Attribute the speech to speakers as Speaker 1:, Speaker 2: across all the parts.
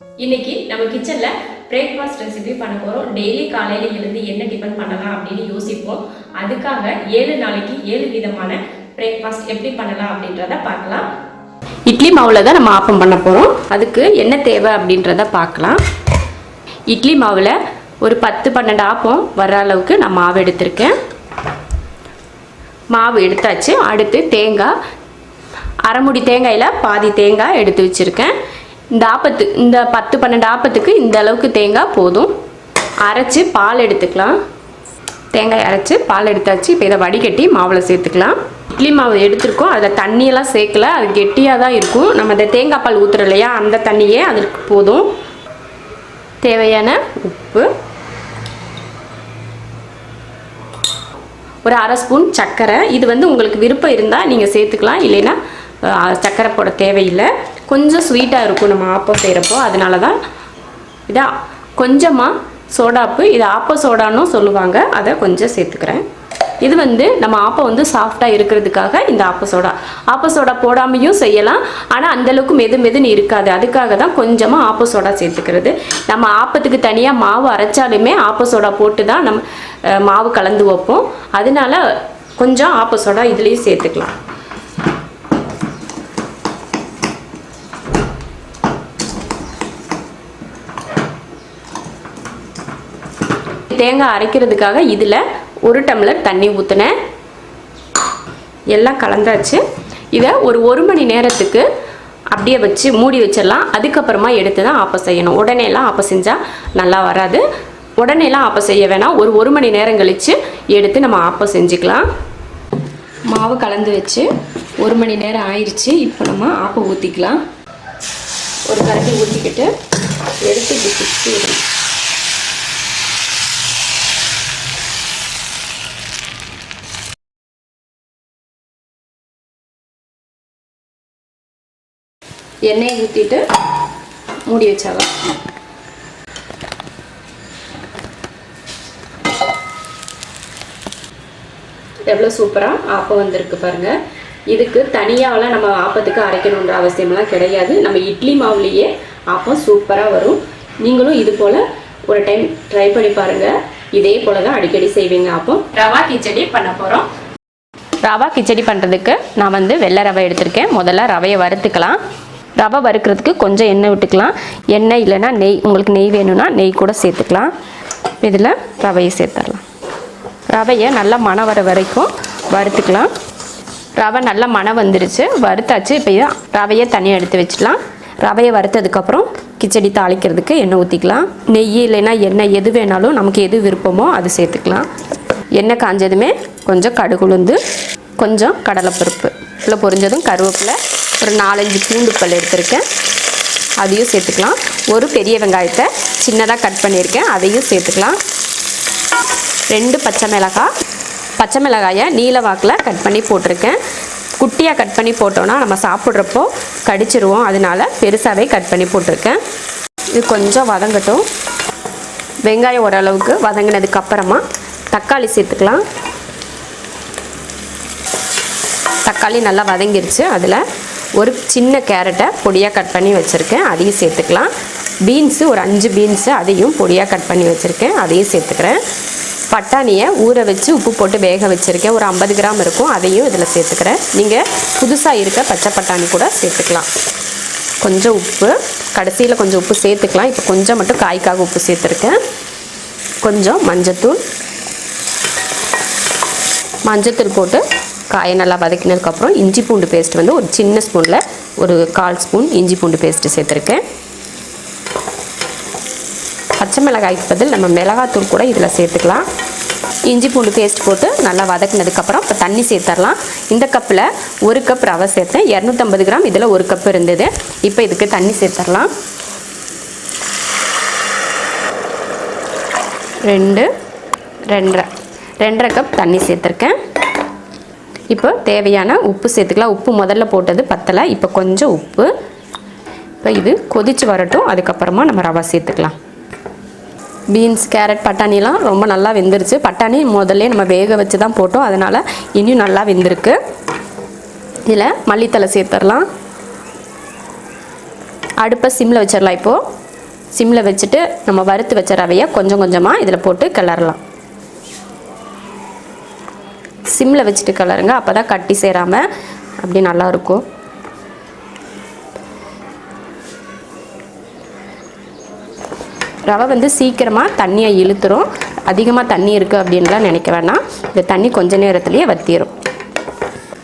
Speaker 1: இன்னைக்கு நம்ம கிச்சன்ல பிரேக்ஃபாஸ்ட் ரெசிபி பண்ண போறோம். டெய்லி காலையில எழுந்து என்ன டிஃபன் பண்ணலாம் அப்படின்னு யோசிப்போம். அதுக்காக 7 நாளைக்கு 7 விதமான பிரேக்ஃபாஸ்ட் எப்படி பண்ணலாம் அப்படின்றத பார்க்கலாம். இட்லி மாவுல தான் நம்ம ஆப்பம் பண்ண போறோம். அதுக்கு என்ன தேவை அப்படின்றத பார்க்கலாம். இட்லி மாவுல ஒரு 10-12 ஆப்பம் வர்ற அளவுக்கு நான் மாவு எடுத்திருக்கேன். மாவு எடுத்தாச்சு. அடுத்து தேங்காய், அரை மூடி தேங்காயில் பாதி தேங்காய் எடுத்து வச்சுருக்கேன். இந்த 10-12 ஆப்பத்துக்கு இந்த அளவுக்கு தேங்காய் போதும். அரைச்சி பால் எடுத்துக்கலாம். தேங்காய் அரைச்சி பால் எடுத்தாச்சு. இப்போ இதை வடிகட்டி மாவில் சேர்த்துக்கலாம். இட்லி மாவு எடுத்துருக்கோம், அதில் தண்ணியெல்லாம் சேர்க்கல, அது கெட்டியாக தான் இருக்கும். நம்ம இந்த தேங்காய் பால் ஊற்றுறோம் இல்லையா, அந்த தண்ணியே அதுக்கு போதும். தேவையான உப்பு, ஒரு அரை ஸ்பூன் சர்க்கரை. இது உங்களுக்கு விருப்பம் இருந்தால் நீங்கள் சேர்த்துக்கலாம், இல்லைன்னா சர்க்கரை போட தேவையில்லை. கொஞ்சம் ஸ்வீட்டாக இருக்கும் நம்ம ஆப்பம் செய்கிறப்போ, அதனால தான். இதான் கொஞ்சமாக சோடாப்பு, இது ஆப்ப சோடான்னு சொல்லுவாங்க, அதை கொஞ்சம் சேர்த்துக்கிறேன். இது நம்ம ஆப்பம் சாஃப்டாக இருக்கிறதுக்காக இந்த ஆப்ப சோடா போடாமையும் செய்யலாம். ஆனால் அந்தளவுக்கு மெதுன்னு இருக்காது. அதுக்காக தான் கொஞ்சமாக ஆப்ப சோடா சேர்த்துக்கிறது. நம்ம ஆப்பத்துக்கு தனியாக மாவு அரைச்சாலுமே ஆப்ப சோடா போட்டு தான் நம்ம மாவு கலந்து வைப்போம். அதனால கொஞ்சம் ஆப்ப சோடா இதுலேயும் சேர்த்துக்கலாம். தேங்காய் அரைக்கிறதுக்காக இதில் 1 டம்ளர் தண்ணி ஊற்றினேன். எல்லாம் கலந்தாச்சு. இதை ஒரு 1 மணி நேரத்துக்கு அப்படியே வச்சு மூடி வச்சிடலாம். அதுக்கப்புறமா எடுத்து தான் ஆப்பம் செய்யணும். உடனேலாம் ஆப்பம் செஞ்சால் நல்லா வராது. உடனேலாம் ஆப்பம் செய்ய வேணாம். ஒரு 1 மணி நேரம் கழித்து எடுத்து நம்ம ஆப்பம் செஞ்சுக்கலாம். மாவு கலந்து வச்சு 1 மணி நேரம் ஆயிடுச்சு. இப்போ நம்ம ஆப்பம் ஊற்றிக்கலாம். ஒரு கரண்டி ஊற்றிக்கிட்டு எடுத்து பிடிச்சி விடணும். எண்ணெயை ஊற்றிட்டு மூடி வச்சிடலாம். எவ்வளோ சூப்பராக ஆப்பம் வந்திருக்கு பாருங்கள். இதுக்கு தனியாகலாம் நம்ம ஆப்பத்துக்கு அரைக்கணுன்ற அவசியம்லாம் கிடையாது. நம்ம இட்லி மாவுலேயே ஆப்பம் சூப்பராக வரும். நீங்களும் இது போல் ஒரு டைம் ட்ரை பண்ணி பாருங்கள். இதே போல் தான் அடிக்கடி செய்வீங்க ஆப்பம். ரவா கிச்சடி பண்ண போகிறோம். ரவா கிச்சடி பண்ணுறதுக்கு நான் வெள்ளை ரவை எடுத்திருக்கேன். முதல்ல ரவையை வறுத்துக்கலாம். ரவை வறுக்கிறதுக்கு கொஞ்சம் எண்ணெய் விட்டுக்கலாம். எண்ணெய் இல்லைன்னா நெய், உங்களுக்கு நெய் வேணும்னா நெய் கூட சேர்த்துக்கலாம். இதில் ரவையை சேர்த்துடலாம். ரவையை நல்லா மணம் வர வரைக்கும் வறுத்துக்கலாம். ரவை நல்லா மணம் வந்துருச்சு, வறுத்தாச்சு. இப்போ ரவையை தனியாக எடுத்து வச்சுக்கலாம். ரவையை வறுத்ததுக்கப்புறம் கிச்சடி தாளிக்கிறதுக்கு எண்ணெய் ஊற்றிக்கலாம். நெய் இல்லைன்னா எண்ணெய் எது வேணாலும் நமக்கு எது விருப்பமோ அது சேர்த்துக்கலாம். எண்ணெய் காஞ்சதுமே கொஞ்சம் கடுகு உளுந்து, கொஞ்சம் கடலைப்பருப்பு, இல்லை பொரிஞ்சதும் கருவேப்பிலை, ஒரு 4-5 பூண்டு பல் எடுத்திருக்கேன், அதையும் சேர்த்துக்கலாம். ஒரு பெரிய வெங்காயத்தை சின்னதாக கட் பண்ணியிருக்கேன், அதையும் சேர்த்துக்கலாம். 2 பச்சை மிளகாயை நீல வாக்கில் கட் பண்ணி போட்டிருக்கேன். குட்டியாக கட் பண்ணி போட்டோன்னா நம்ம சாப்பிட்றப்போ கடிச்சிருவோம், அதனால பெருசாகவே கட் பண்ணி போட்டிருக்கேன். இது கொஞ்சம் வதங்கட்டும். வெங்காயம் ஓரளவுக்கு வதங்கினதுக்கப்புறமா தக்காளி சேர்த்துக்கலாம். தக்காளி நல்லா வதங்கிருச்சு. அதில் ஒரு சின்ன கேரட்டை பொடியாக கட் பண்ணி வச்சுருக்கேன், அதையும் சேர்த்துக்கலாம். பீன்ஸு ஒரு 5 பீன்ஸு, அதையும் பொடியாக கட் பண்ணி வச்சுருக்கேன், அதையும் சேர்த்துக்கிறேன். பட்டாணியை ஊற வச்சு உப்பு போட்டு வேக வச்சுருக்கேன், ஒரு 50 கிராம் இருக்கும், அதையும் இதில் சேர்த்துக்கிறேன். நீங்கள் புதுசாக இருக்க பச்சை பட்டாணி கூட சேர்த்துக்கலாம். கொஞ்சம் உப்பு, கடைசியில் கொஞ்சம் உப்பு சேர்த்துக்கலாம். இப்போ கொஞ்சம் மட்டும் காய்க்காக உப்பு சேர்த்துருக்கேன். கொஞ்சம் மஞ்சத்தூள் போட்டு காயை நல்லா வதக்கினதுக்கப்புறம் இஞ்சி பூண்டு பேஸ்ட் ஒரு சின்ன ஸ்பூனில் ஒரு 1/4 ஸ்பூன் இஞ்சி பூண்டு பேஸ்ட்டு சேர்த்துருக்கேன். பச்சை மிளகாய்க்கு பதில் நம்ம மிளகாத்தூள் கூட இதில் சேர்த்துக்கலாம். இஞ்சி பூண்டு பேஸ்ட் போட்டு நல்லா வதக்கினதுக்கப்புறம் இப்போ தண்ணி சேர்த்துடலாம். இந்த கப்பில் 1 கப் ரவை சேர்த்தேன், 250 கிராம், இதில் 1 கப் இருந்தது. இப்போ இதுக்கு தண்ணி சேர்த்துடலாம். 2-2.5 கப் தண்ணி சேர்த்துருக்கேன். இப்போ தேவையான உப்பு சேர்த்துக்கலாம். உப்பு முதல்ல போட்டது பத்தலை, இப்போ கொஞ்சம் உப்பு. இப்போ இது கொதித்து வரட்டும், அதுக்கப்புறமா நம்ம ரவை சேர்த்துக்கலாம். பீன்ஸ், கேரட், பட்டாணிலாம் ரொம்ப நல்லா வெந்துருச்சு. பட்டாணி முதல்ல நம்ம வேக வச்சு தான் போட்டோம், அதனால் இன்னும் நல்லா வெந்திருக்கு. இதில் மல்லித்தலை சேர்த்துடலாம். அடுப்பை சிம்மில் வச்சிடலாம். இப்போது சிம்மில் வச்சுட்டு நம்ம வறுத்து வச்ச ரவையை கொஞ்சம் கொஞ்சமாக இதில் போட்டு கிளறலாம். சிம்மில் வச்சுட்டு கிளறுங்க, அப்போ தான் கட்டி சேராமல் அப்படி நல்லாயிருக்கும். ரவை வந்து சீக்கிரமாக தண்ணியை இழுத்துரும். அதிகமாக தண்ணி இருக்குது அப்படின்லாம் நினைக்க வேணாம். இந்த தண்ணி கொஞ்ச நேரத்துலேயே வற்றிடும்.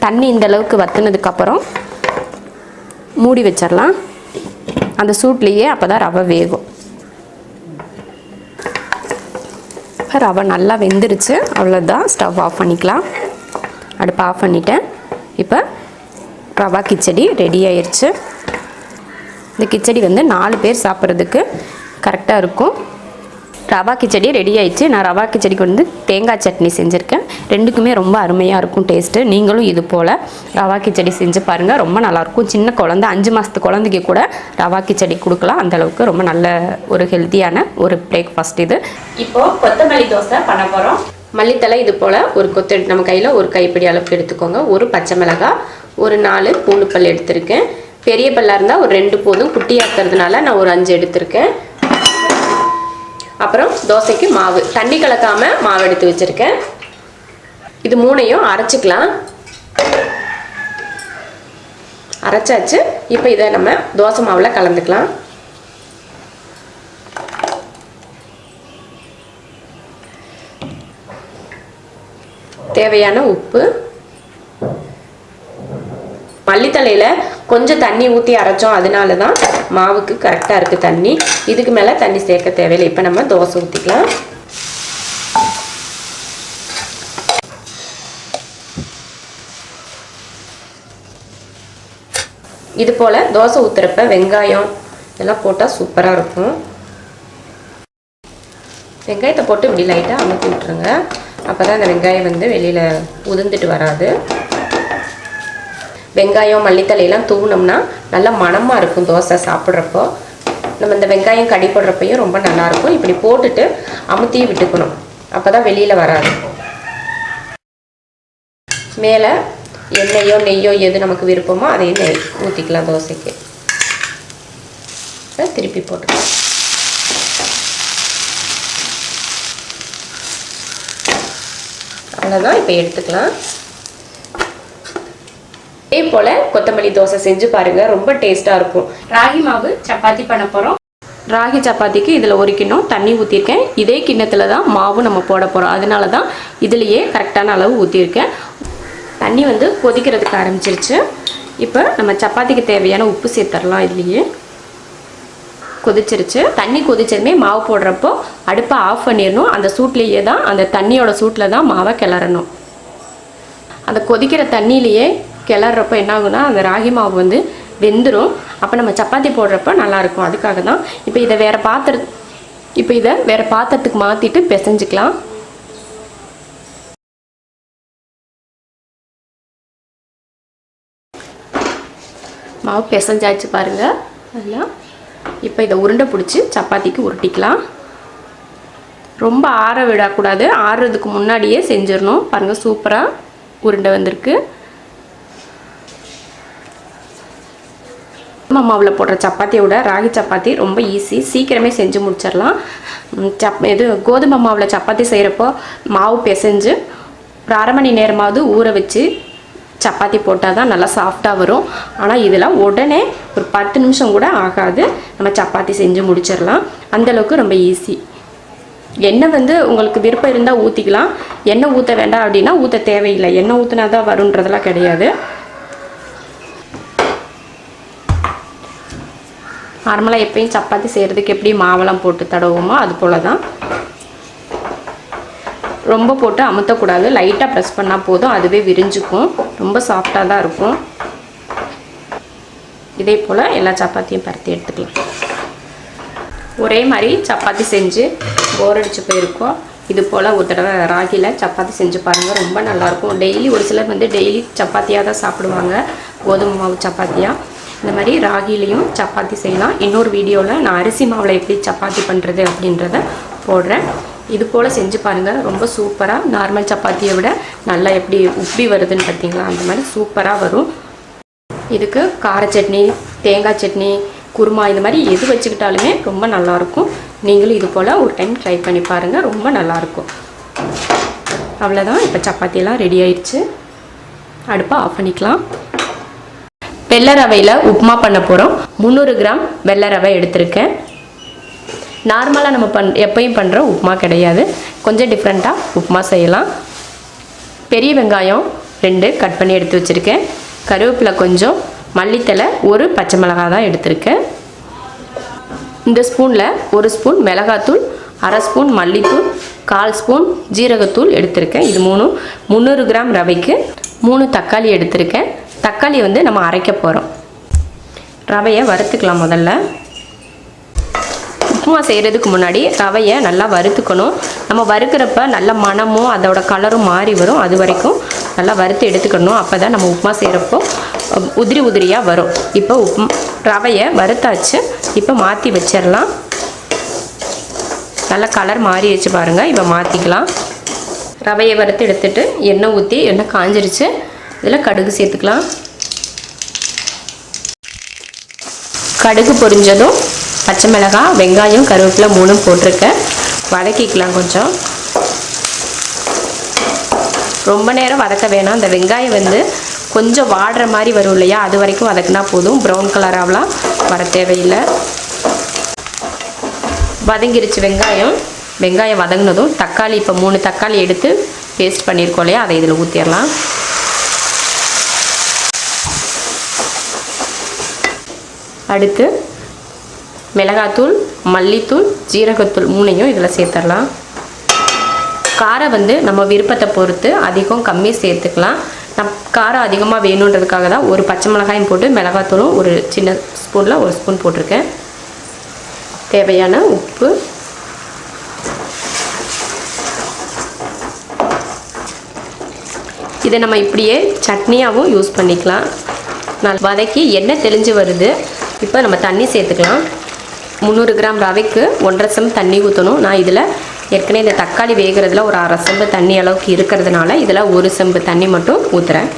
Speaker 1: தண்ணி இந்த அளவுக்கு வற்றினதுக்கப்புறம் மூடி வச்சிடலாம். அந்த சூட்லேயே அப்போ தான் ரவை வேகும். ரவை நல்லா வெந்துருச்சு. அவ்வளோதான், ஸ்டவ் ஆஃப் பண்ணிக்கலாம். அடுப்பு ஆஃப் பண்ணிட்டேன். இப்போ ரவா கிச்சடி ரெடி ஆயிடுச்சு. இந்த கிச்சடி வந்து 4 பேர் சாப்பிட்றதுக்கு கரெக்டாக இருக்கும். ரவா கிச்சடி ரெடி ஆயிடுச்சு. நான் ரவா கிச்சடிக்கு வந்து தேங்காய் சட்னி செஞ்சுருக்கேன். ரெண்டுக்குமே ரொம்ப அருமையாக இருக்கும் டேஸ்ட்டு. நீங்களும் இது போல் ரவா கிச்சடி செஞ்சு பாருங்கள், ரொம்ப நல்லாயிருக்கும். சின்ன குழந்தை 5 மாதத்து குழந்தைக்கு கூட ரவா கிச்சடி கொடுக்கலாம். அந்தளவுக்கு ரொம்ப நல்ல ஒரு ஹெல்த்தியான ஒரு பிரேக்ஃபாஸ்ட் இது. இப்போது கொத்தமல்லி தோசை பண்ண போகிறோம். மல்லித்தலை இது போல் ஒரு கொத்து நம்ம கையில் ஒரு கைப்பிடி அளவுக்கு எடுத்துக்கோங்க. ஒரு பச்சை மிளகாய், ஒரு 4 பூண்டு பல் எடுத்திருக்கேன். பெரிய பல்லாக இருந்தால் ஒரு 2 போதும். குட்டியாக இருக்கிறதுனால நான் ஒரு 5 எடுத்திருக்கேன். அப்புறம் தோசைக்கு மாவு, தண்ணி கலக்காமல் மாவு எடுத்து வச்சுருக்கேன். இது 3ஐயும் அரைச்சிக்கலாம். அரைச்சாச்சு. இப்போ இதை நம்ம தோசை மாவில் கலந்துக்கலாம். தேவையான உப்பு, மல்லித்தலையில் கொஞ்சம் தண்ணி ஊற்றி அரைச்சோம், அதனால தான் மாவுக்கு கரெக்டாக இருக்குது தண்ணி. இதுக்கு மேலே தண்ணி சேர்க்க தேவையில்லை. இப்போ நம்ம தோசை ஊற்றிக்கலாம். இது போல் தோசை ஊற்றுறப்ப வெங்காயம் இதெல்லாம் போட்டால் சூப்பராக இருக்கும். வெங்காயத்தை போட்டு இப்படி லைட்டாக அமுத்தி விட்டுருங்க. அப்போ தான் அந்த வெங்காயம் வந்து வெளியில் உதிர்ந்துட்டு வராது. வெங்காயம் மல்லித்தலையெல்லாம் தூவினோம்னா நல்லா மணமாக இருக்கும் தோசை சாப்பிட்றப்போ. நம்ம இந்த வெங்காயம் கடி போடுறப்பையும் ரொம்ப நல்லாயிருக்கும். இப்படி போட்டுட்டு அமுத்தியும் விட்டுக்கணும், அப்போ தான் வெளியில் வராது. மேலே எண்ணெயோ நெய்யோ எது நமக்கு விருப்பமோ அதையும் நெய் ஊற்றிக்கலாம் தோசைக்கு. திருப்பி போட்டுக்கலாம். அவ்வளோதான், இப்போ எடுத்துக்கலாம். இதே போல் கொத்தமல்லி தோசை செஞ்சு பாருங்கள், ரொம்ப டேஸ்ட்டாக இருக்கும். ராகி மாவு சப்பாத்தி பண்ண போகிறோம். ராகி சப்பாத்திக்கு இதில் 1 கிண்ணம் தண்ணி ஊற்றிருக்கேன். இதே கிண்ணத்தில் தான் மாவு நம்ம போட போகிறோம். அதனால தான் இதுலேயே கரெக்டான அளவு ஊற்றிருக்கேன். தண்ணி வந்து கொதிக்கிறதுக்கு ஆரம்பிச்சிருச்சு. இப்போ நம்ம சப்பாத்திக்கு தேவையான உப்பு சேர்த்துடலாம். இதுலேயே கொதிச்சிருச்சு. தண்ணி கொதிச்சதுமே மாவு போடுறப்போ அடுப்பை ஆஃப் பண்ணிடணும். அந்த சூட்லேயே தான், அந்த தண்ணியோட சூட்டில் தான் மாவை கிளறணும். அந்த கொதிக்கிற தண்ணியிலேயே கிளறப்போ என்ன ஆகுனா அந்த ராகி மாவு வந்து வெந்துடும். அப்போ நம்ம சப்பாத்தி போடுறப்ப நல்லாயிருக்கும். அதுக்காக தான் இப்போ இதை வேறு பாத்திரத்துக்கு மாற்றிட்டு பிசைஞ்சிக்கலாம். மாவு பிசைஞ்சாச்சு பாருங்கள். அதெல்லாம் இப்போ இதை உருண்டை பிடிச்சி சப்பாத்திக்கு உருட்டிக்கலாம். ரொம்ப ஆற விடக்கூடாது. ஆறுறதுக்கு முன்னாடியே செஞ்சிடணும். பாருங்கள், சூப்பராக உருண்டை வந்திருக்கு. மாவில் போடுற சப்பாத்தியோட ராகி சப்பாத்தி ரொம்ப ஈஸி, சீக்கிரமே செஞ்சு முடிச்சிடலாம். கோதுமை மாவில் சப்பாத்தி செய்கிறப்போ மாவு பிசைஞ்சு ஒரு 1/2 மணி நேரமாவது ஊற வச்சு சப்பாத்தி போட்டால் தான் நல்லா சாஃப்டாக வரும். ஆனால் இதெல்லாம் உடனே ஒரு 10 நிமிஷம் கூட ஆகாது, நம்ம சப்பாத்தி செஞ்சு முடிச்சிடலாம். அந்தளவுக்கு ரொம்ப ஈஸி. எண்ணெய் வந்து உங்களுக்கு விருப்பம் இருந்தால் ஊற்றிக்கலாம். எண்ணெய் ஊற்ற வேண்டாம் அப்படின்னா ஊற்ற தேவையில்லை. எண்ணெய் ஊற்றினா தான் வருன்றதெல்லாம் கிடையாது. நார்மலாக எப்பயும் சப்பாத்தி செய்கிறதுக்கு எப்படி மாவெல்லாம் போட்டு தடவுமோ அது போல் தான். ரொம்ப போட்டு அமுத்தக்கூடாது, லைட்டாக ப்ரெஸ் பண்ணால் போதும், அதுவே விரிஞ்சுக்கும். ரொம்ப சாஃப்டாக தான் இருக்கும். இதே போல் எல்லா சப்பாத்தியும் பரத்தி எடுத்துக்கலாம். ஒரே மாதிரி சப்பாத்தி செஞ்சு போர் அடிச்சு போயிருக்கோம். இது போல் ஒரு தடவை ராகியில் சப்பாத்தி செஞ்சு பாருங்கள், ரொம்ப நல்லாயிருக்கும். டெய்லி ஒரு சிலர் வந்து டெய்லி சப்பாத்தியாக தான் சாப்பிடுவாங்க, கோதுமை மாவு சப்பாத்தியாக. இந்த மாதிரி ராகிலையும் சப்பாத்தி செய்யலாம். இன்னொரு வீடியோவில் நான் அரிசி மாவில் எப்படி சப்பாத்தி பண்ணுறது அப்படின்றத போடுறேன். இது போல் செஞ்சு பாருங்கள், ரொம்ப சூப்பராக நார்மல் சப்பாத்தியை விட நல்லா எப்படி உப்பி வருதுன்னு பார்த்தீங்களா, அந்த மாதிரி சூப்பராக வரும். இதுக்கு கார சட்னி, தேங்காய் சட்னி, குருமா இது மாதிரி எது வச்சுக்கிட்டாலுமே ரொம்ப நல்லாயிருக்கும். நீங்களும் இது போல் ஒரு டைம் ட்ரை பண்ணி பாருங்கள், ரொம்ப நல்லாயிருக்கும். அவ்வளோதான், இப்போ சப்பாத்தியெல்லாம் ரெடி ஆயிடுச்சு. அடுப்பை ஆஃப் பண்ணிக்கலாம். வெள்ளை ரவையில் உப்புமா பண்ண போகிறோம். 300 கிராம் வெள்ளை ரவை எடுத்திருக்கேன். நார்மலாக நம்ம எப்பயும் பண்ணுற உப்புமா கிடையாது, கொஞ்சம் டிஃப்ரெண்ட்டாக உப்புமா செய்யலாம். பெரிய வெங்காயம் 2 கட் பண்ணி எடுத்து வச்சுருக்கேன். கருவேப்பிலை கொஞ்சம், மல்லித்தலை, ஒரு பச்சை மிளகாய் தான் எடுத்திருக்கேன். இந்த ஸ்பூனில் 1 ஸ்பூன் மிளகாத்தூள், அரை ஸ்பூன் மல்லித்தூள், 1/4 ஸ்பூன் ஜீரகத்தூள் எடுத்திருக்கேன். இது 300 கிராம் ரவைக்கு 3 தக்காளி எடுத்திருக்கேன். தக்காளி வந்து நம்ம அரைக்க போகிறோம். ரவையை வறுத்துக்கலாம். முதல்ல உப்புமா செய்கிறதுக்கு முன்னாடி ரவையை நல்லா வறுத்துக்கணும். நம்ம வறுக்கிறப்ப நல்ல மணமும் அதோட கலரும் மாறி வரும், அது வரைக்கும் நல்லா வறுத்து எடுத்துக்கணும். அப்போ தான் நம்ம உப்புமா செய்கிறப்போ உதிரி உதிரியாக வரும். இப்போ ரவையை வறுத்தாச்சு. இப்போ மாற்றி வச்சிடலாம். நல்லா கலர் மாறி வச்சு பாருங்கள். இப்போ மாற்றிக்கலாம். ரவையை வறுத்து எடுத்துட்டு எண்ணெய் ஊற்றி, எண்ணெய் காஞ்சிருச்சு. இதில் கடுகு சேர்த்துக்கலாம். கடுகு பொரிஞ்சதும் பச்சை மிளகாய், வெங்காயம், கருவேப்பிலை 3 போட்டிருக்கேன். வதக்கிக்கலாம். கொஞ்சம் ரொம்ப நேரம் வதக்க வேணாம். அந்த வெங்காயம் வந்து கொஞ்சம் வாடுற மாதிரி வரும் இல்லையா, அது வரைக்கும் வதக்குனா போதும். ப்ரௌன் கலராகலாம் வர தேவையில்லை. வதங்கிருச்சு வெங்காயம். வெங்காயம் வதங்கினதும் தக்காளி, இப்போ 3 தக்காளி எடுத்து பேஸ்ட் பண்ணியிருக்கோம் இல்லையா, அதை இதில் ஊற்றிடலாம். அடுத்து மிளகாத்தூள், மல்லித்தூள், ஜீரகத்தூள் 3ஐயும் இதில் சேர்த்துடலாம். காரம் வந்து நம்ம விருப்பத்தை பொறுத்து அதிகம் கம்மி சேர்த்துக்கலாம். காரம் அதிகமாக வேணுன்றதுக்காக தான் ஒரு பச்சை மிளகாயும் போட்டு மிளகாத்தூளும் ஒரு சின்ன ஸ்பூனில் 1 ஸ்பூன் போட்டிருக்கேன். தேவையான உப்பு, இதை நம்ம இப்படியே சட்னியாகவும் யூஸ் பண்ணிக்கலாம். நான் வதக்கி எண்ணெய் தெளிஞ்சு வருது. இப்போ நம்ம தண்ணி சேர்த்துக்கலாம். 300 கிராம் ரவைக்கு 1.5 செம்பு தண்ணி ஊற்றணும். நான் இதில் ஏற்கனவே இந்த தக்காளி வேகிறதுல ஒரு 1/2 செம்பு தண்ணி அளவுக்கு இருக்கிறதுனால இதில் 1 செம்பு தண்ணி மட்டும் ஊற்றுறேன்.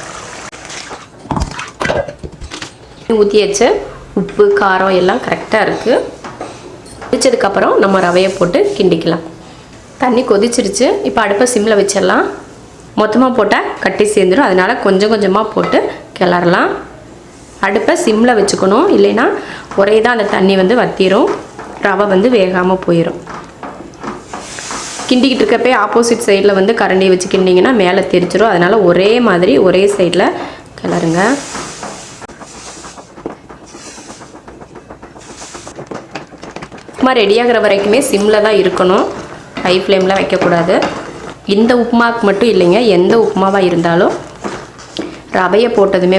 Speaker 1: ஊற்றி வச்சு உப்பு காரம் எல்லாம் கரெக்டாக இருக்குது. கொதிச்சதுக்கப்புறம் நம்ம ரவையை போட்டு கிண்டிக்கலாம். தண்ணி கொதிச்சிருச்சு. இப்போ அடுப்பை சிம்மில் வச்சிடலாம். மொத்தமாக போட்டால் கட்டி சேர்ந்துடும், அதனால் கொஞ்சம் கொஞ்சமாக போட்டு கிளறலாம். அடுப்பை சிம்மில் வச்சுக்கணும், இல்லைன்னா ஒரே தான் அந்த தண்ணி வந்து வற்றிடும், ரவை வந்து வேகாமல் போயிடும். கிண்டிக்கிட்டு இருக்கப்பே ஆப்போசிட் சைடில் வந்து கரண்டியை வச்சு கிண்டிங்கன்னா மேலே தெரிச்சிடும். அதனால் ஒரே மாதிரி ஒரே சைடில் கிளறுங்க. உப்புமா ரெடியாகிற வரைக்குமே சிம்மில் தான் இருக்கணும், ஹை ஃப்ளேமில் வைக்கக்கூடாது. இந்த உப்புமாவுக்கு மட்டும் இல்லைங்க, எந்த உப்புமாவாக இருந்தாலும் ரவையை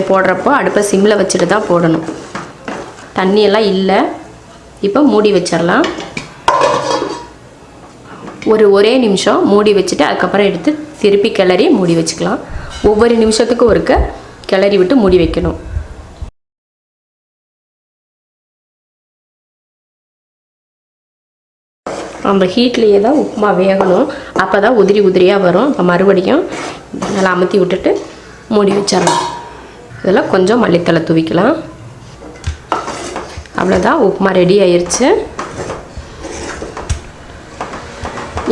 Speaker 1: போடுறப்போ அடுப்பை சிம்மில் வச்சுட்டு தான் போடணும். தண்ணியெல்லாம் இல்லை. இப்போ மூடி வச்சிடலாம். ஒரே நிமிஷம் மூடி வச்சுட்டு அதுக்கப்புறம் எடுத்து திருப்பி கிளறி மூடி வச்சுக்கலாம். ஒவ்வொரு நிமிஷத்துக்கும் ஒருக்க கிளறி விட்டு மூடி வைக்கணும். அந்த ஹீட்லேயே தான் உப்புமா வேகணும், அப்போ தான் உதிரி உதிரியாக வரும். இப்போ மறுபடியும் நல்லா அமுத்தி விட்டுட்டு மூடி வச்சிடலாம். இதில் கொஞ்சம் மல்லித்தலை தூவிக்கலாம். அவ்வளோதான், உப்புமா ரெடி ஆயிடுச்சு.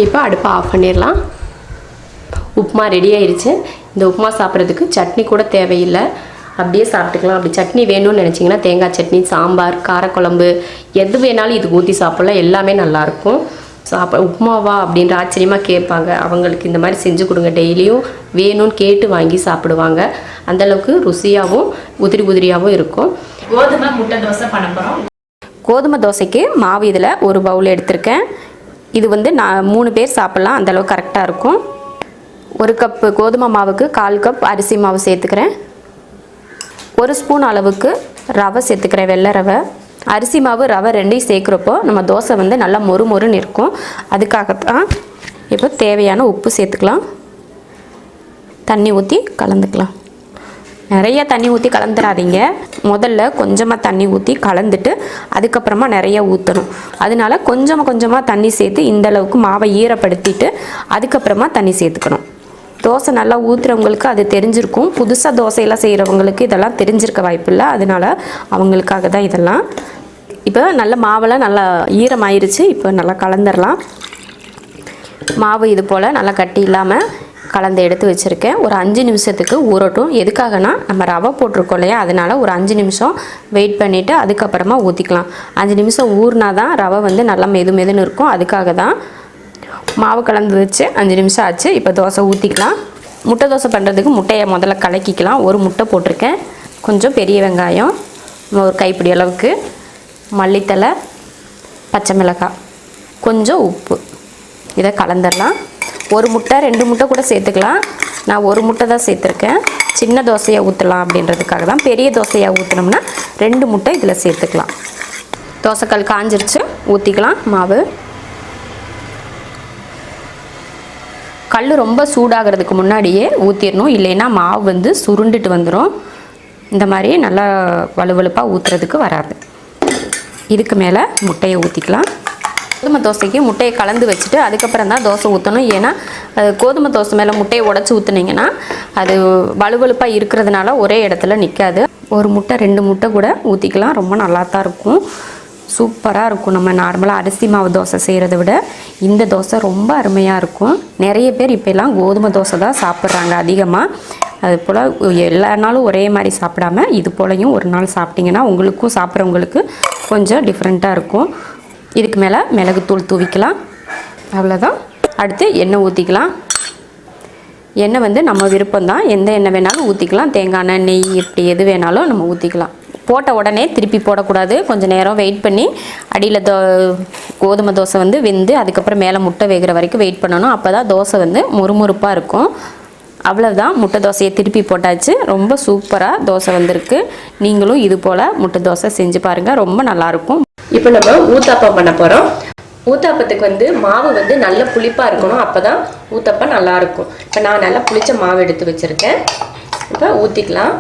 Speaker 1: இப்போ அடுப்பை ஆஃப் பண்ணிடலாம். உப்புமா ரெடி ஆயிடுச்சு. இந்த உப்புமா சாப்பிட்றதுக்கு சட்னி கூட தேவையில்லை, அப்படியே சாப்பிட்டுக்கலாம். அப்படி சட்னி வேணும்னு நினச்சிங்கன்னா தேங்காய் சட்னி, சாம்பார், காரக்குழம்பு எது வேணாலும் இதுக்கு ஊற்றி சாப்பிட்லாம், எல்லாமே நல்லாயிருக்கும். உப்புமாவா அப்படின்ற ஆச்சரியமாக கேட்பாங்க. அவங்களுக்கு இந்த மாதிரி செஞ்சு கொடுங்க. டெய்லியும் வேணும்னு கேட்டு வாங்கி சாப்பிடுவாங்க. அந்தளவுக்கு ருசியாகவும் உதிரி உதிரியாகவும் இருக்கும். கோதுமை முட்டை தோசை பண்ண போகிறோம். கோதுமை தோசைக்கு மாவு இதில் 1 பவுல் எடுத்திருக்கேன். இது வந்து நான் 3 பேர் சாப்பிட்லாம், அந்தளவுக்கு கரெக்டாக இருக்கும். 1 கப்பு கோதுமை மாவுக்கு 1/4 கப் அரிசி மாவு சேர்த்துக்கிறேன். 1 ஸ்பூன் அளவுக்கு ரவை சேர்த்துக்கிறேன், வெள்ளை ரவை. அரிசி மாவு ரவை 2ஐயும் சேர்க்குறப்போ நம்ம தோசை வந்து நல்லா மொறு மொறுன்னு இருக்கும், அதுக்காகத்தான். இப்போ தேவையான உப்பு சேர்த்துக்கலாம். தண்ணி ஊற்றி கலந்துக்கலாம். நிறைய தண்ணி ஊற்றி கலந்துடாதீங்க. முதல்ல கொஞ்சமாக தண்ணி ஊற்றி கலந்துட்டு அதுக்கப்புறமா நிறைய ஊற்றணும். அதனால கொஞ்சமாக தண்ணி சேர்த்து இந்தளவுக்கு மாவை ஈரப்படுத்திட்டு அதுக்கப்புறமா தண்ணி சேர்த்துக்கணும். தோசை நல்லா ஊற்றுறவங்களுக்கு அது தெரிஞ்சிருக்கும். புதுசாக தோசையெல்லாம் செய்கிறவங்களுக்கு இதெல்லாம் தெரிஞ்சிருக்க வாய்ப்பில்லை, அதனால அவங்களுக்காக தான் இதெல்லாம். இப்போ நல்ல மாவெல்லாம் நல்லா ஈரமாயிருச்சு. இப்போ நல்லா கலந்துடலாம். மாவு இது போல் நல்லா கட்டி இல்லாமல் கலந்து எடுத்து வச்சுருக்கேன். ஒரு 5 நிமிஷத்துக்கு ஊறட்டும். எதுக்காகனா நம்ம ரவை போட்டிருக்கோம் இல்லையா, அதனால் ஒரு 5 நிமிஷம் வெயிட் பண்ணிவிட்டு அதுக்கப்புறமா ஊற்றிக்கலாம். 5 நிமிஷம் ஊறினா தான் ரவை வந்து நல்லா மெதுன்னு இருக்கும். அதுக்காக தான் மாவு கலந்து வச்சு 5 நிமிஷம் ஆச்சு. இப்போ தோசை ஊற்றிக்கலாம். முட்டை தோசை பண்ணுறதுக்கு முட்டையை முதல்ல கலக்கிக்கலாம். ஒரு முட்டை போட்டிருக்கேன். கொஞ்சம் பெரிய வெங்காயம், ஒரு கைப்பிடி அளவுக்கு மல்லித்தலை, பச்சை மிளகாய், கொஞ்சம் உப்பு, இதை கலந்துடலாம். ஒரு முட்டை 2 முட்டை கூட சேர்த்துக்கலாம். நான் ஒரு முட்டை தான் சேர்த்துருக்கேன். சின்ன தோசையாக ஊற்றலாம் அப்படின்றதுக்காக தான். பெரிய தோசையாக ஊற்றினோம்னா 2 முட்டை இதில் சேர்த்துக்கலாம். தோசைக்கல் காஞ்சிருச்சு, ஊற்றிக்கலாம் மாவு. கல் ரொம்ப சூடாகிறதுக்கு முன்னாடியே ஊற்றிடணும், இல்லைன்னா மாவு வந்து சுருண்டுட்டு வந்துடும். இந்த மாதிரி நல்லா வலுவலுப்பாக ஊற்றுறதுக்கு வராது. இதுக்கு மேலே முட்டையை ஊற்றிக்கலாம். கோதுமை தோசைக்கு முட்டையை கலந்து வச்சுட்டு அதுக்கப்புறம் தான் தோசை ஊற்றணும். ஏன்னா அது கோதுமை தோசை மேலே முட்டையை உடச்சி ஊற்றுனீங்கன்னா அது வலுவலுப்பாக இருக்கிறதுனால ஒரே இடத்துல நிற்காது. ஒரு முட்டை 2 முட்டை கூட ஊற்றிக்கலாம். ரொம்ப நல்லா தான் இருக்கும், சூப்பராக இருக்கும். நம்ம நார்மலாக அரிசி மாவு தோசை செய்கிறத விட இந்த தோசை ரொம்ப அருமையாக இருக்கும். நிறைய பேர் இப்போலாம் கோதுமை தோசை தான் சாப்பிட்றாங்க அதிகமாக. அது போல் எல்லா நாளும் ஒரே மாதிரி சாப்பிடாம இது போலையும் ஒரு நாள் சாப்பிட்டிங்கன்னா உங்களுக்கும் சாப்பிட்றவங்களுக்கு கொஞ்சம் டிஃப்ரெண்ட்டாக இருக்கும். இதுக்கு மேலே மிளகுத்தூள் தூவிக்கலாம். அவ்வளோதான். அடுத்து எண்ணெய் ஊற்றிக்கலாம். எண்ணெய் வந்து நம்ம விருப்பம்தான், எந்த எண்ணெய் வேணாலும் ஊற்றிக்கலாம். தேங்காய் எண்ணெய், நெய், இப்படி எது வேணாலும் நம்ம ஊற்றிக்கலாம். போட்ட உடனே திருப்பி போடக்கூடாது. கொஞ்சம் நேரம் வெயிட் பண்ணி அடியில் கோதுமை தோசை வந்து வெந்து அதுக்கப்புறம் மேலே முட்டை வேகிற வரைக்கும் வெயிட் பண்ணணும். அப்போ தான் தோசை வந்து முறுமுறுப்பாக இருக்கும். அவ்வளோதான், முட்டை தோசையை திருப்பி போட்டாச்சு. ரொம்ப சூப்பராக தோசை வந்திருக்கு. நீங்களும் இது போல் முட்டை தோசை செஞ்சு பாருங்கள், ரொம்ப நல்லாயிருக்கும். இப்போ நம்ம ஊத்தாப்பம் பண்ண போகிறோம். ஊத்தாப்பத்துக்கு வந்து மாவு வந்து நல்ல புளிப்பாக இருக்கணும், அப்போ தான் ஊத்தாப்பம் நல்லாயிருக்கும். இப்போ நான் நல்லா புளிச்ச மாவு எடுத்து வச்சுருக்கேன். இப்போ ஊற்றிக்கலாம்.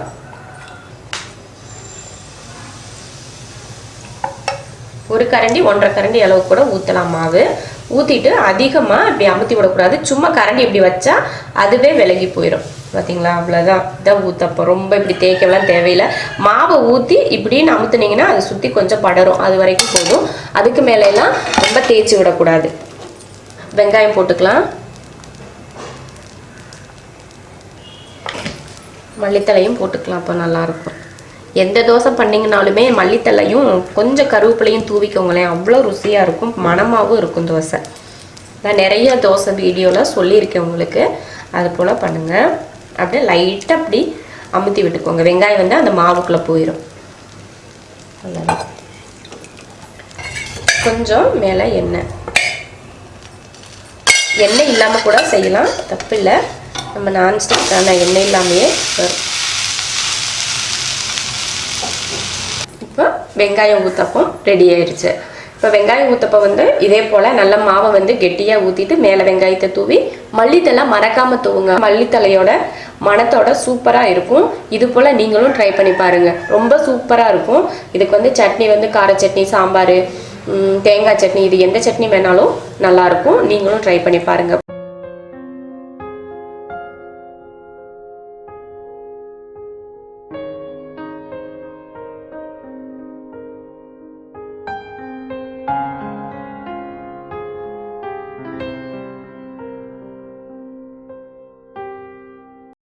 Speaker 1: ஒரு கரண்டி 1.5 கரண்டி அளவு கூட ஊற்றலாம் மாவு. ஊற்றிட்டு அதிகமாக இப்படி அமுத்தி விடக்கூடாது. சும்மா கரண்டி இப்படி வச்சா அதுவே விலகி போயிடும். பார்த்தீங்களா, அவ்வளோதான். இதான் ஊற்றப்போ. ரொம்ப இப்படி தேய்க்கலாம் தேவையில்லை. மாவை ஊற்றி இப்படின்னு அமுத்துனீங்கன்னா அதை சுற்றி கொஞ்சம் படரும், அது வரைக்கும் போதும். அதுக்கு மேலெல்லாம் ரொம்ப தேய்ச்சி விடக்கூடாது. வெங்காயம் போட்டுக்கலாம். மல்லித்தலையும் போட்டுக்கலாம், அப்போ நல்லாயிருக்கும். எந்த தோசை பண்ணிங்கனாலுமே மல்லித்தலையும் கொஞ்சம் கருவேப்பிலையும் தூவிக்கோங்களேன், அவ்வளோ ருசியாக இருக்கும், மணமாகவும் இருக்கும் தோசை. நான் நிறைய தோசை வீடியோவில் சொல்லியிருக்கேன் உங்களுக்கு, அது போல் பண்ணுங்கள். அப்படியே லைட்டாக அப்படி அமுத்தி விட்டுக்கோங்க. வெங்காயம் வந்து அந்த மாவுக்குள்ளே போயிடும். கொஞ்சம் மேலே எண்ணெய் இல்லாமல் கூட செய்யலாம், தப்பு இல்லை. நம்ம நான்ஸ்டிக்கான எண்ணெய் இல்லாமையே வரும். இப்போ வெங்காயம் ஊத்தப்பம் ரெடி ஆயிடுச்சு. இப்போ வெங்காயம் ஊத்தப்பம் வந்து இதே போல் நல்ல மாவை வந்து கெட்டியாக ஊற்றிட்டு மேலே வெங்காயத்தை தூவி மல்லித்தலை மறக்காமல் தூவுங்க. மல்லித்தலையோட மணத்தோட சூப்பராக இருக்கும். இது போல் நீங்களும் ட்ரை பண்ணி பாருங்கள், ரொம்ப சூப்பராக இருக்கும். இதுக்கு வந்து சட்னி வந்து கார சட்னி, சாம்பார், தேங்காய் சட்னி, இது எந்த சட்னி வேணாலும் நல்லாயிருக்கும். நீங்களும் ட்ரை பண்ணி பாருங்கள்.